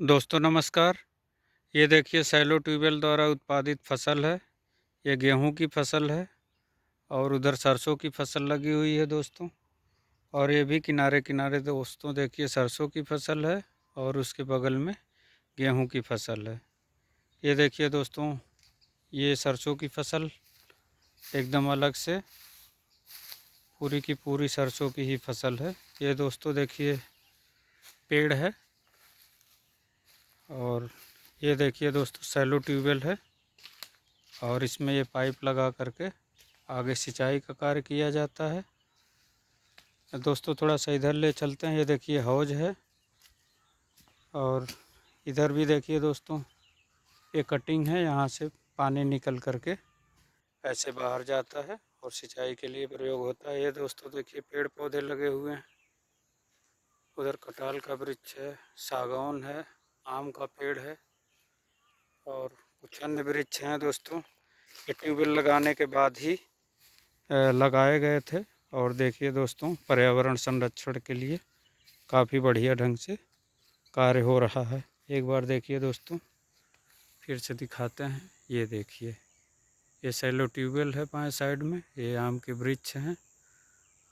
दोस्तों नमस्कार। ये देखिए सैलो ट्यूबवेल द्वारा उत्पादित फसल है। ये गेहूं की फसल है और उधर सरसों की फसल लगी हुई है दोस्तों। और ये भी किनारे किनारे दोस्तों देखिए सरसों की फसल है और उसके बगल में गेहूं की फसल है। ये देखिए दोस्तों, ये सरसों की फसल एकदम अलग से पूरी की पूरी सरसों की ही फसल है। ये दोस्तों देखिए पेड़ है और ये देखिए दोस्तों सैलो ट्यूबवेल है और इसमें ये पाइप लगा करके आगे सिंचाई का कार्य किया जाता है। दोस्तों थोड़ा सा इधर ले चलते हैं। ये देखिए हौज है और इधर भी देखिए दोस्तों ये कटिंग है, यहाँ से पानी निकल करके ऐसे बाहर जाता है और सिंचाई के लिए प्रयोग होता है। ये दोस्तों देखिए पेड़ पौधे लगे हुए हैं। उधर कटहल का वृक्ष है, सागौन है, आम का पेड़ है और कुछ अन्य वृक्ष हैं दोस्तों। ये ट्यूबवेल लगाने के बाद ही लगाए गए थे और देखिए दोस्तों पर्यावरण संरक्षण के लिए काफ़ी बढ़िया ढंग से कार्य हो रहा है। एक बार देखिए दोस्तों, फिर से दिखाते हैं। ये देखिए ये सैलो ट्यूबवेल है, बाएं साइड में ये आम के वृक्ष हैं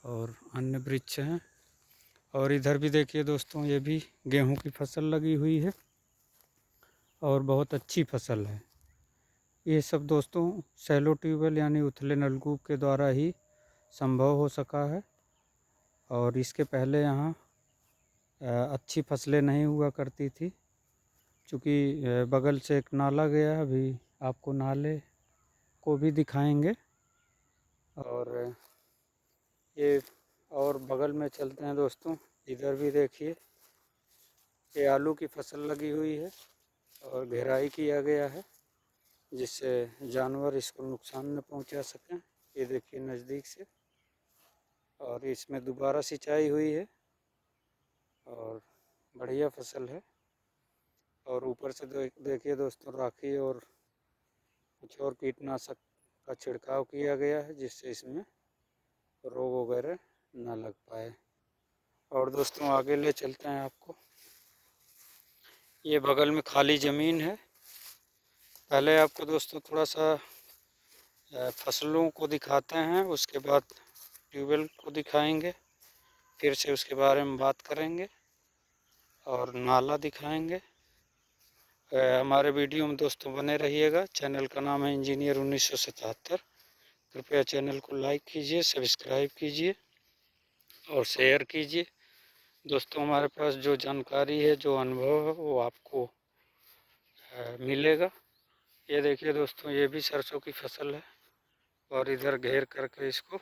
और अन्य वृक्ष हैं। और इधर भी देखिए दोस्तों, ये भी गेहूं की फसल लगी हुई है और बहुत अच्छी फसल है। ये सब दोस्तों सैलो ट्यूबवेल यानी उथले नलकूप के द्वारा ही संभव हो सका है। और इसके पहले यहाँ अच्छी फसलें नहीं हुआ करती थी, चूँकि बगल से एक नाला गया है, अभी आपको नाले को भी दिखाएंगे। और ये और बगल में चलते हैं दोस्तों, इधर भी देखिए ये आलू की फसल लगी हुई है और घेराई किया गया है जिससे जानवर इसको नुकसान न पहुंचा सकें। ये देखिए नज़दीक से, और इसमें दोबारा सिंचाई हुई है और बढ़िया फसल है। और ऊपर से देखिए दोस्तों राखी और कुछ और कीटनाशक का छिड़काव किया गया है जिससे इसमें रोग वगैरह ना लग पाए। और दोस्तों आगे ले चलते हैं आपको। ये बगल में खाली ज़मीन है। पहले आपको दोस्तों थोड़ा सा फसलों को दिखाते हैं, उसके बाद ट्यूबवेल को दिखाएंगे, फिर से उसके बारे में बात करेंगे और नाला दिखाएंगे। हमारे वीडियो में दोस्तों बने रहिएगा। चैनल का नाम है इंजीनियर 1977। कृपया चैनल को लाइक कीजिए, सब्सक्राइब कीजिए और शेयर कीजिए। दोस्तों हमारे पास जो जानकारी है, जो अनुभव है, वो आपको मिलेगा। ये देखिए दोस्तों, ये भी सरसों की फसल है और इधर घेर करके इसको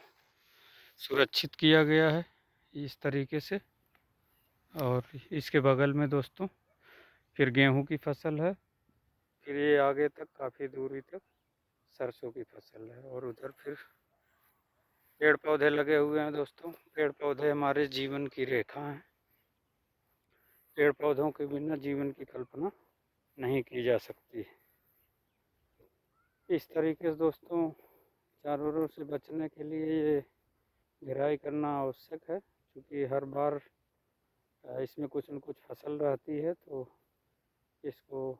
सुरक्षित किया गया है इस तरीके से। और इसके बगल में दोस्तों फिर गेहूं की फसल है, फिर ये आगे तक काफ़ी दूरी तक सरसों की फसल है और उधर फिर पेड़ पौधे लगे हुए हैं दोस्तों। पेड़ पौधे हमारे जीवन की रेखा हैं। पेड़ पौधों के बिना जीवन की कल्पना नहीं की जा सकती। इस तरीके से दोस्तों जानवरों से बचने के लिए ये घेराई करना आवश्यक है, क्योंकि हर बार इसमें कुछ न कुछ फसल रहती है, तो इसको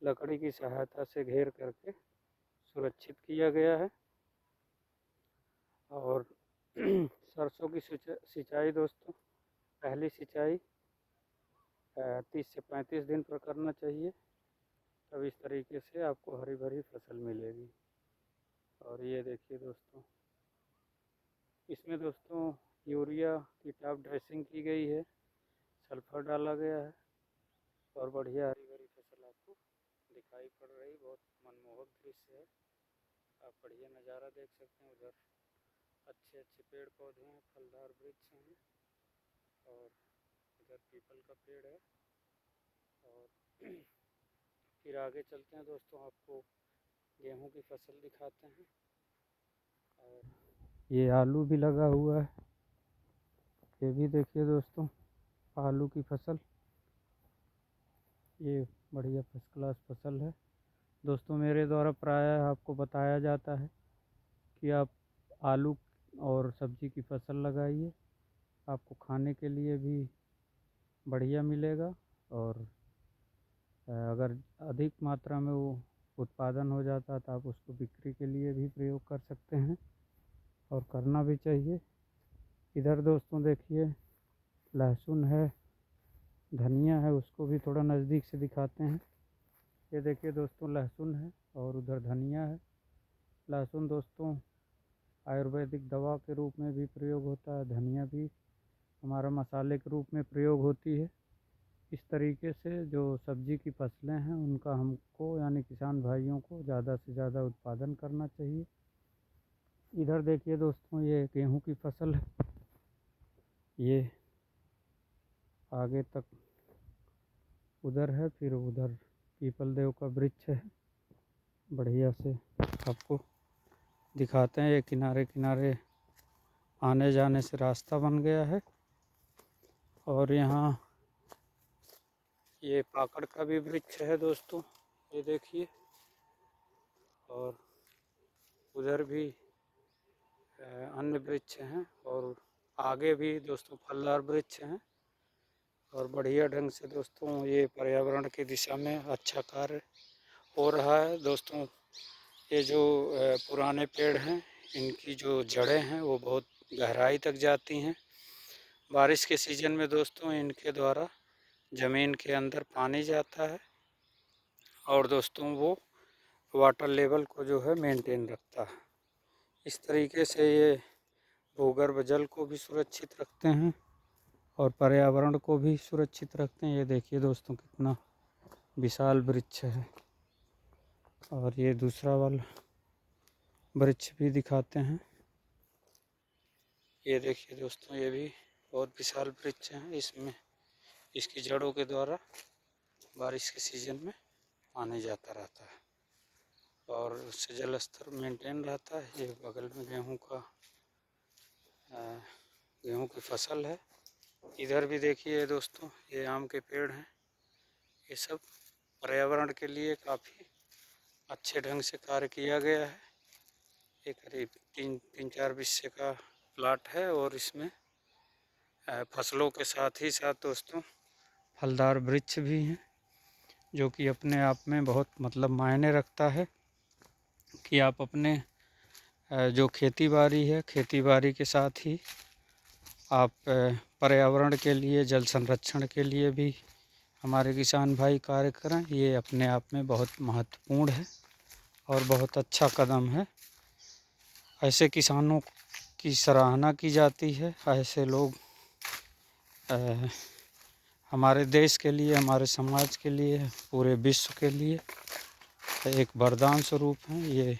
लकड़ी की सहायता से घेर करके सुरक्षित किया गया है। और सरसों की सिंचाई दोस्तों, पहली सिंचाई 30 से 35 दिन पर करना चाहिए, तब इस तरीके से आपको हरी भरी फसल मिलेगी। और ये देखिए दोस्तों, इसमें दोस्तों यूरिया की टॉप ड्रेसिंग की गई है, सल्फर डाला गया है और बढ़िया हरी भरी फसल आपको दिखाई पड़ रही। बहुत मनमोहक दृश्य है। आप बढ़िया नज़ारा देख सकते हैं। उधर अच्छे अच्छे पेड़ पौधे हैं, फलदार वृक्ष हैं और इधर पीपल का पेड़ है। और फिर आगे चलते हैं दोस्तों, आपको गेहूं की फसल दिखाते हैं। और ये आलू भी लगा हुआ है। ये भी देखिए दोस्तों आलू की फसल, ये बढ़िया फर्स्ट क्लास फसल है दोस्तों। मेरे द्वारा प्रायः आपको बताया जाता है कि आप आलू और सब्जी की फसल लगाइए, आपको खाने के लिए भी बढ़िया मिलेगा और अगर अधिक मात्रा में वो उत्पादन हो जाता है तो आप उसको बिक्री के लिए भी प्रयोग कर सकते हैं और करना भी चाहिए। इधर दोस्तों देखिए लहसुन है, धनिया है, उसको भी थोड़ा नज़दीक से दिखाते हैं। ये देखिए दोस्तों लहसुन है और उधर धनिया है। लहसुन दोस्तों आयुर्वेदिक दवा के रूप में भी प्रयोग होता है, धनिया भी हमारा मसाले के रूप में प्रयोग होती है। इस तरीके से जो सब्जी की फसलें हैं उनका हमको यानी किसान भाइयों को ज़्यादा से ज़्यादा उत्पादन करना चाहिए। इधर देखिए दोस्तों ये गेहूं की फसल है, ये आगे तक उधर है, फिर उधर पीपल देव का वृक्ष है। बढ़िया से आपको दिखाते हैं, ये किनारे किनारे आने जाने से रास्ता बन गया है। और यहाँ ये पाकड़ का भी वृक्ष है दोस्तों, ये देखिए। और उधर भी अन्य वृक्ष हैं और आगे भी दोस्तों फलदार वृक्ष हैं। और बढ़िया ढंग से दोस्तों ये पर्यावरण की दिशा में अच्छा कार्य हो रहा है दोस्तों। ये जो पुराने पेड़ हैं इनकी जो जड़ें हैं वो बहुत गहराई तक जाती हैं। बारिश के सीज़न में दोस्तों इनके द्वारा ज़मीन के अंदर पानी जाता है और दोस्तों वो वाटर लेवल को जो है मेंटेन रखता है। इस तरीके से ये भूगर्भ जल को भी सुरक्षित रखते हैं और पर्यावरण को भी सुरक्षित रखते हैं। ये देखिए दोस्तों कितना विशाल वृक्ष है। और ये दूसरा वाला वृक्ष भी दिखाते हैं। ये देखिए दोस्तों ये भी बहुत विशाल वृक्ष है। इसमें इसकी जड़ों के द्वारा बारिश के सीज़न में पानी जाता रहता है और उससे जल स्तर मेंटेन रहता है। ये बगल में गेहूं की फसल है। इधर भी देखिए दोस्तों ये आम के पेड़ हैं। ये सब पर्यावरण के लिए काफ़ी अच्छे ढंग से कार्य किया गया है। ये करीब तीन चार बिस्से का प्लाट है और इसमें फसलों के साथ ही साथ दोस्तों फलदार वृक्ष भी हैं, जो कि अपने आप में बहुत मतलब मायने रखता है कि आप अपने जो खेती बाड़ी है, खेती बाड़ी के साथ ही आप पर्यावरण के लिए, जल संरक्षण के लिए भी हमारे किसान भाई कार्य करें। ये अपने आप में बहुत महत्वपूर्ण है और बहुत अच्छा कदम है। ऐसे किसानों की सराहना की जाती है। ऐसे लोग हमारे देश के लिए, हमारे समाज के लिए, पूरे विश्व के लिए एक वरदान स्वरूप हैं। ये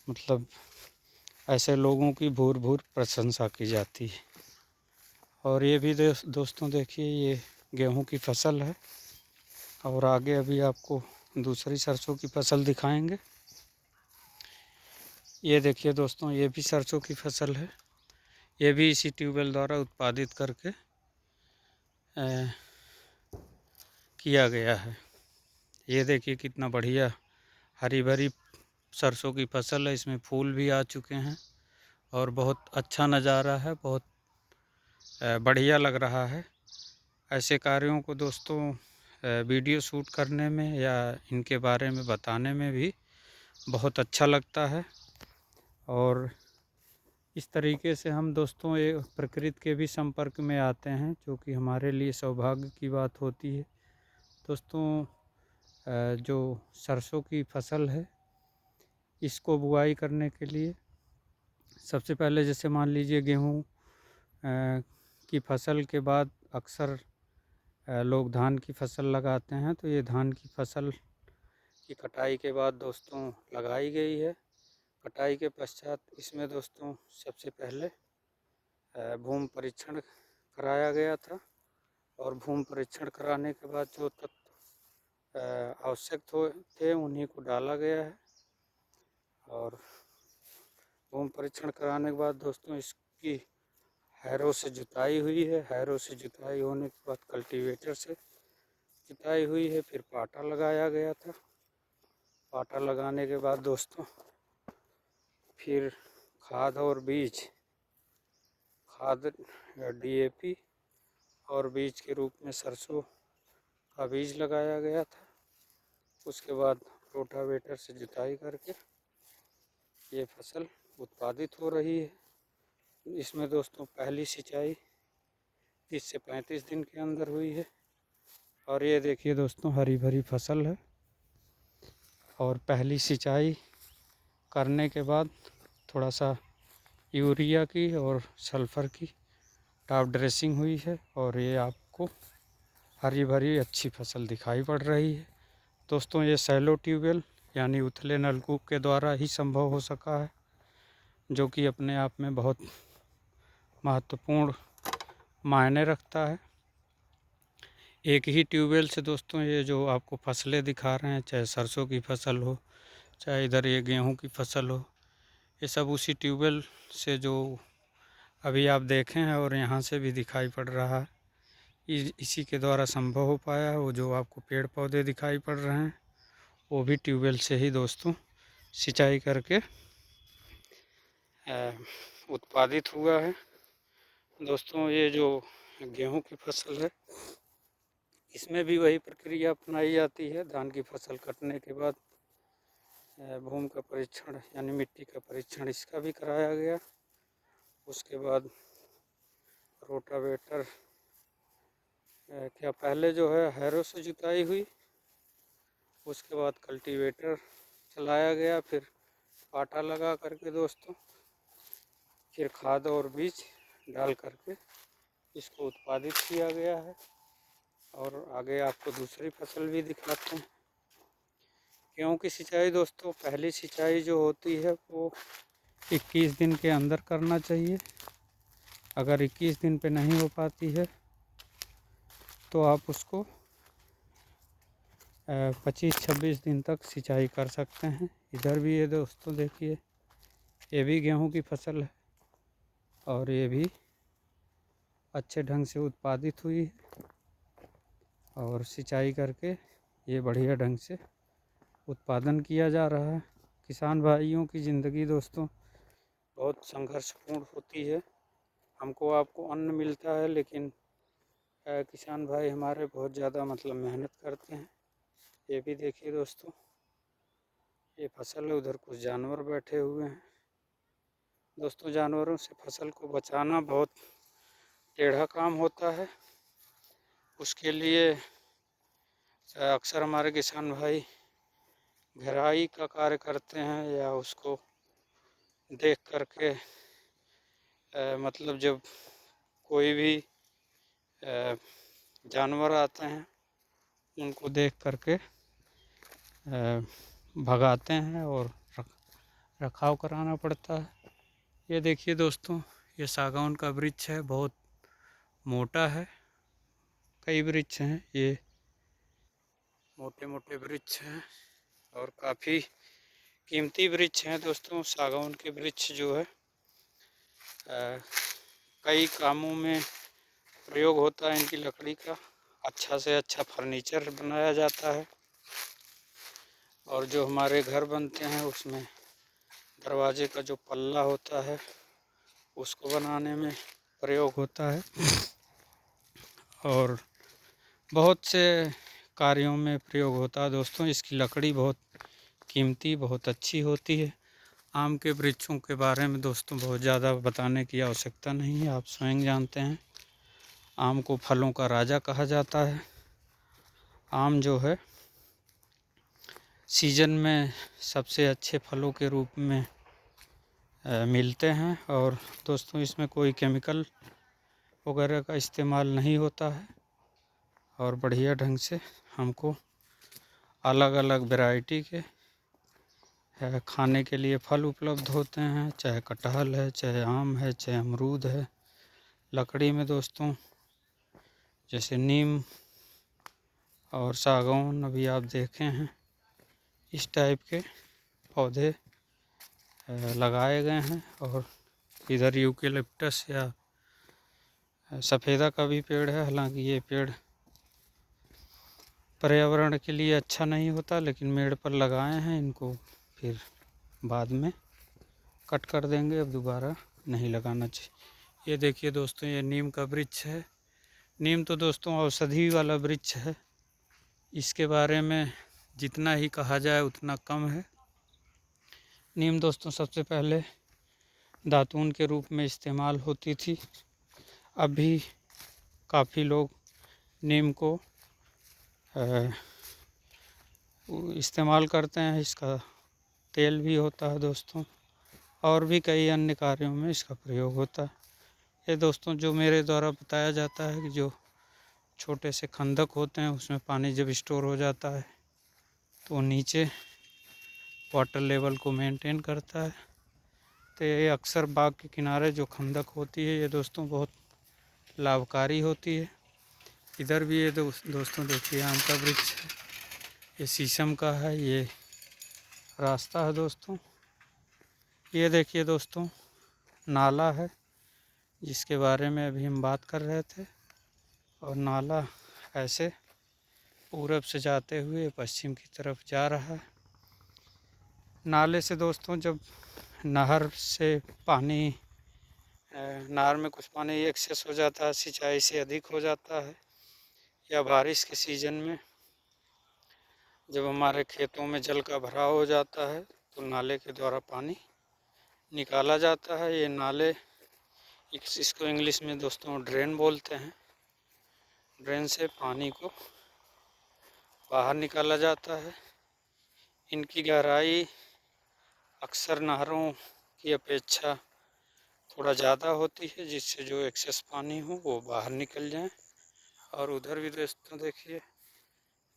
मतलब ऐसे लोगों की भूर भूर प्रशंसा की जाती है। और ये भी दोस्तों देखिए ये गेहूं की फसल है और आगे अभी आपको दूसरी सरसों की फसल दिखाएंगे। ये देखिए दोस्तों ये भी सरसों की फसल है। ये भी इसी ट्यूबवेल द्वारा उत्पादित करके किया गया है। ये देखिए कितना बढ़िया हरी भरी सरसों की फसल है। इसमें फूल भी आ चुके हैं और बहुत अच्छा नज़ारा है, बहुत बढ़िया लग रहा है। ऐसे कार्यों को दोस्तों वीडियो शूट करने में या इनके बारे में बताने में भी बहुत अच्छा लगता है। और इस तरीके से हम दोस्तों ये प्रकृति के भी संपर्क में आते हैं, जो कि हमारे लिए सौभाग्य की बात होती है। दोस्तों जो सरसों की फसल है इसको बुआई करने के लिए सबसे पहले जैसे मान लीजिए गेहूँ की फसल के बाद अक्सर लोग धान की फसल लगाते हैं। तो ये धान की फसल की कटाई के बाद दोस्तों लगाई गई है। कटाई के पश्चात इसमें दोस्तों सबसे पहले भूमि परीक्षण कराया गया था और भूमि परीक्षण कराने के बाद जो तत्व आवश्यक थे उन्हीं को डाला गया है। और भूमि परीक्षण कराने के बाद दोस्तों इसकी हैरों से जुताई हुई है। हैरों से जुताई होने के बाद कल्टीवेटर से जुताई हुई है। फिर पाटा लगाया गया था। पाटा लगाने के बाद दोस्तों फिर खाद और बीज, खाद DAP और बीज के रूप में सरसों का बीज लगाया गया था। उसके बाद रोटावेटर से जुताई करके ये फसल उत्पादित हो रही है। इसमें दोस्तों पहली सिंचाई 30 से 35 दिन के अंदर हुई है। और ये देखिए दोस्तों, हरी भरी फसल है। और पहली सिंचाई करने के बाद थोड़ा सा यूरिया की और सल्फ़र की टॉप ड्रेसिंग हुई है और ये आपको हरी भरी अच्छी फसल दिखाई पड़ रही है। दोस्तों, ये सैलो ट्यूबवेल यानी उथले नलकूप के द्वारा ही संभव हो सका है, जो कि अपने आप में बहुत महत्वपूर्ण मायने रखता है। एक ही ट्यूबवेल से दोस्तों ये जो आपको फसलें दिखा रहे हैं, चाहे सरसों की फसल हो, चाहे इधर ये गेहूं की फसल हो, ये सब उसी ट्यूबवेल से जो अभी आप देखें हैं और यहाँ से भी दिखाई पड़ रहा है, इसी के द्वारा संभव हो पाया है। वो जो आपको पेड़ पौधे दिखाई पड़ रहे हैं वो भी ट्यूबवेल से ही दोस्तों सिंचाई करके उत्पादित हुआ है। दोस्तों, ये जो गेहूं की फसल है, इसमें भी वही प्रक्रिया अपनाई जाती है। धान की फसल कटने के बाद भूमि का परीक्षण यानी मिट्टी का परीक्षण इसका भी कराया गया। उसके बाद रोटावेटर क्या पहले जो है हैरो से जुताई हुई, उसके बाद कल्टीवेटर चलाया गया, फिर पाटा लगा करके दोस्तों फिर खाद और बीज डाल करके इसको उत्पादित किया गया है। और आगे आपको दूसरी फसल भी दिखाते हैं। गेहूं की सिंचाई दोस्तों, पहली सिंचाई जो होती है वो 21 दिन के अंदर करना चाहिए। अगर 21 दिन पे नहीं हो पाती है तो आप उसको 25-26 दिन तक सिंचाई कर सकते हैं। इधर भी ये दोस्तों देखिए, ये भी गेहूं की फसल है और ये भी अच्छे ढंग से उत्पादित हुई है और सिंचाई करके ये बढ़िया ढंग से उत्पादन किया जा रहा है। किसान भाइयों की ज़िंदगी दोस्तों बहुत संघर्षपूर्ण होती है। हमको आपको अन्न मिलता है, लेकिन किसान भाई हमारे बहुत ज़्यादा मतलब मेहनत करते हैं। ये भी देखिए दोस्तों, ये फसल है, उधर कुछ जानवर बैठे हुए हैं। दोस्तों, जानवरों से फसल को बचाना बहुत टेढ़ा काम होता है। उसके लिए अक्सर हमारे किसान भाई घेराई का कार्य करते हैं या उसको देख करके मतलब जब कोई भी जानवर आते हैं उनको देख करके भगाते हैं और रखाव कराना पड़ता है। ये देखिए दोस्तों, ये सागौन का वृक्ष है, बहुत मोटा है। कई वृक्ष हैं, ये मोटे मोटे वृक्ष हैं और काफ़ी कीमती वृक्ष हैं दोस्तों। सागौन के वृक्ष जो है कई कामों में प्रयोग होता है इनकी लकड़ी का। अच्छा से अच्छा फर्नीचर बनाया जाता है और जो हमारे घर बनते हैं उसमें दरवाजे का जो पल्ला होता है उसको बनाने में प्रयोग होता है और बहुत से कार्यों में प्रयोग होता है दोस्तों। इसकी लकड़ी बहुत कीमती, बहुत अच्छी होती है। आम के वृक्षों के बारे में दोस्तों बहुत ज़्यादा बताने की आवश्यकता नहीं है, आप स्वयं जानते हैं। आम को फलों का राजा कहा जाता है। आम जो है सीजन में सबसे अच्छे फलों के रूप में मिलते हैं और दोस्तों इसमें कोई केमिकल वगैरह का इस्तेमाल नहीं होता है और बढ़िया ढंग से हमको अलग अलग वैरायटी के खाने के लिए फल उपलब्ध होते हैं, चाहे कटहल है, चाहे आम है, चाहे अमरूद है। लकड़ी में दोस्तों जैसे नीम और सागौन अभी आप देखे हैं, इस टाइप के पौधे लगाए गए हैं। और इधर यूकेलिप्टस या सफ़ेदा का भी पेड़ है। हालांकि ये पेड़ पर्यावरण के लिए अच्छा नहीं होता, लेकिन मेड़ पर लगाए हैं, इनको फिर बाद में कट कर देंगे, अब दोबारा नहीं लगाना चाहिए। ये देखिए दोस्तों, ये नीम का वृक्ष है। नीम तो दोस्तों औषधि वाला वृक्ष है इसके बारे में जितना ही कहा जाए उतना कम है। नीम दोस्तों सबसे पहले दातून के रूप में इस्तेमाल होती थी। अभी काफ़ी लोग नीम को इस्तेमाल करते हैं। इसका तेल भी होता है दोस्तों, और भी कई अन्य कार्यों में इसका प्रयोग होता है। ये दोस्तों जो मेरे द्वारा बताया जाता है कि जो छोटे से खंदक होते हैं उसमें पानी जब स्टोर हो जाता है तो नीचे वाटर लेवल को मेंटेन करता है। तो ये अक्सर बाग के किनारे जो खंदक होती है ये दोस्तों बहुत लाभकारी होती है। इधर भी ये दोस्तों देखिए आम का वृक्ष है, ये शीशम का है, ये रास्ता है दोस्तों। ये देखिए दोस्तों नाला है जिसके बारे में अभी हम बात कर रहे थे, और नाला ऐसे पूरब से जाते हुए पश्चिम की तरफ जा रहा है। नाले से दोस्तों जब नहर से पानी नहर में कुछ पानी एक्सेस हो जाता है, सिंचाई से अधिक हो जाता है, या बारिश के सीज़न में जब हमारे खेतों में जल का भराव हो जाता है तो नाले के द्वारा पानी निकाला जाता है। ये नाले इसको इंग्लिश में दोस्तों ड्रेन बोलते हैं। ड्रेन से पानी को बाहर निकाला जाता है। इनकी गहराई अक्सर नहरों की अपेक्षा थोड़ा ज़्यादा होती है, जिससे जो एक्सेस पानी हो वो बाहर निकल जाए। और उधर भी दोस्तों देखिए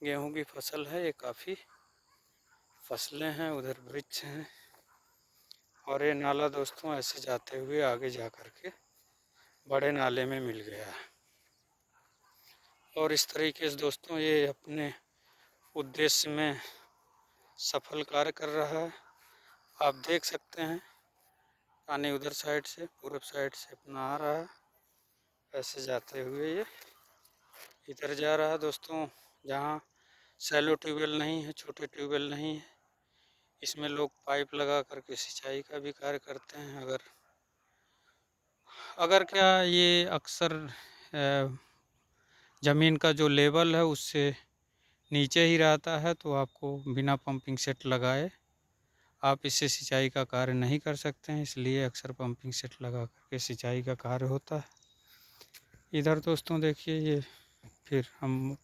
गेहूं की फसल है, ये काफ़ी फसलें हैं, उधर वृक्ष हैं, और ये नाला दोस्तों ऐसे जाते हुए आगे जा कर के बड़े नाले में मिल गया है। और इस तरीके से दोस्तों ये अपने उद्देश्य में सफल कार्य कर रहा है। आप देख सकते हैं पानी उधर साइड से पूरब साइड से अपना आ रहा है, ऐसे जाते हुए ये इधर जा रहा है दोस्तों। जहाँ सैलो ट्यूबवेल नहीं है, छोटे ट्यूबवेल नहीं है, इसमें लोग पाइप लगा करके सिंचाई का भी कार्य करते हैं। अगर क्या ये अक्सर ज़मीन का जो लेवल है उससे नीचे ही रहता है तो आपको बिना पंपिंग सेट लगाए आप इससे सिंचाई का कार्य नहीं कर सकते हैं, इसलिए अक्सर पंपिंग सेट लगा करके सिंचाई का कार्य होता है। इधर दोस्तों देखिए ये फिर हम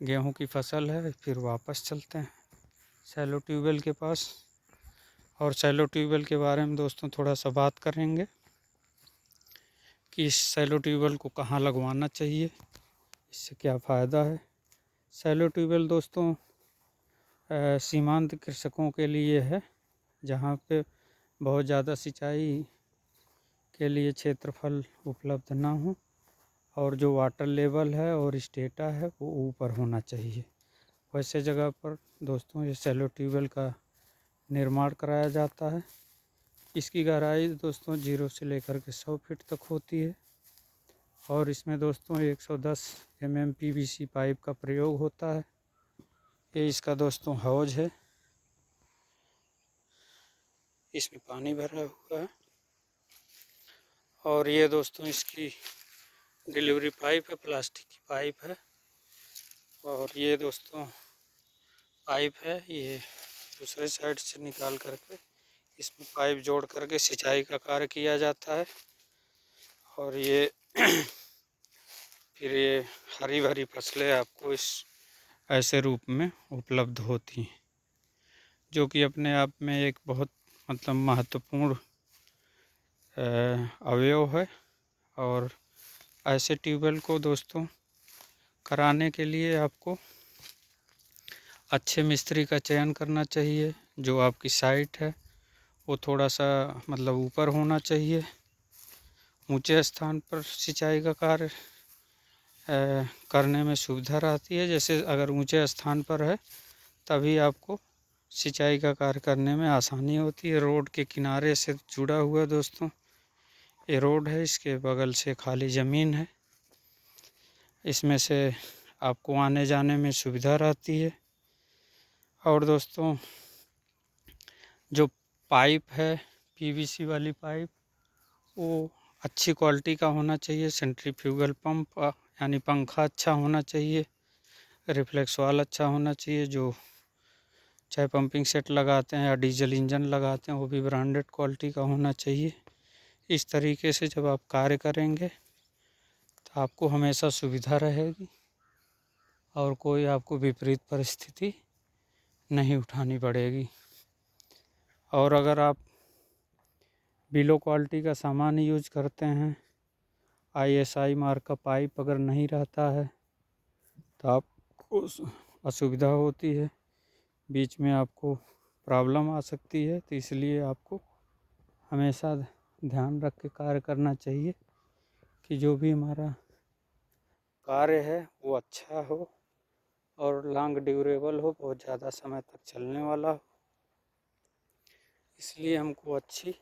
गेहूं की फसल है, फिर वापस चलते हैं सैलो ट्यूबवेल के पास, और सैलो ट्यूबवेल के बारे में दोस्तों थोड़ा सा बात करेंगे कि इस सैलो ट्यूबवेल को कहाँ लगवाना चाहिए, इससे क्या फ़ायदा है। सैलो ट्यूबवेल दोस्तों सीमांत कृषकों के लिए है, जहाँ पे बहुत ज़्यादा सिंचाई के लिए क्षेत्रफल उपलब्ध ना हो, और जो वाटर लेवल है और स्टेटा है वो ऊपर होना चाहिए। वैसे जगह पर दोस्तों ये सैलो ट्यूबवेल का निर्माण कराया जाता है। इसकी गहराई दोस्तों 0 से लेकर के 100 फीट तक होती है, और इसमें दोस्तों 110 mm PVC पाइप का प्रयोग होता है। ये इसका दोस्तों हौज है, इसमें पानी भरा हुआ है, और ये दोस्तों इसकी डिलीवरी पाइप है, प्लास्टिक की पाइप है। और ये दोस्तों पाइप है, ये दूसरे साइड से निकाल करके इसमें पाइप जोड़ करके सिंचाई का कार्य किया जाता है। और ये फिर ये हरी भरी फसलें आपको इस ऐसे रूप में उपलब्ध होती हैं, जो कि अपने आप में एक बहुत मतलब महत्वपूर्ण अवयव है। और ऐसे ट्यूबवेल को दोस्तों कराने के लिए आपको अच्छे मिस्त्री का चयन करना चाहिए। जो आपकी साइट है वो थोड़ा सा मतलब ऊपर होना चाहिए, ऊंचे स्थान पर सिंचाई का कार्य करने में सुविधा रहती है। जैसे अगर ऊंचे स्थान पर है तभी आपको सिंचाई का कार्य करने में आसानी होती है। रोड के किनारे से जुड़ा हुआ दोस्तों ये रोड है, इसके बगल से खाली ज़मीन है, इसमें से आपको आने जाने में सुविधा रहती है। और दोस्तों जो पाइप है PVC वाली पाइप वो अच्छी क्वालिटी का होना चाहिए। सेंट्रीफ्यूगल पंप यानी पंखा अच्छा होना चाहिए, रिफ्लेक्स वाल अच्छा होना चाहिए। जो चाहे पंपिंग सेट लगाते हैं या डीजल इंजन लगाते हैं वो भी ब्रांडेड क्वालिटी का होना चाहिए। इस तरीके से जब आप कार्य करेंगे तो आपको हमेशा सुविधा रहेगी और कोई आपको विपरीत परिस्थिति नहीं उठानी पड़ेगी। और अगर आप बिलो क्वालिटी का सामान यूज करते हैं, ISI मार्क का पाइप अगर नहीं रहता है तो आपको असुविधा होती है, बीच में आपको प्रॉब्लम आ सकती है। तो इसलिए आपको हमेशा ध्यान रख के कार्य करना चाहिए कि जो भी हमारा कार्य है वो अच्छा हो और लॉन्ग ड्यूरेबल हो, बहुत ज़्यादा समय तक चलने वाला हो। इसलिए हमको अच्छी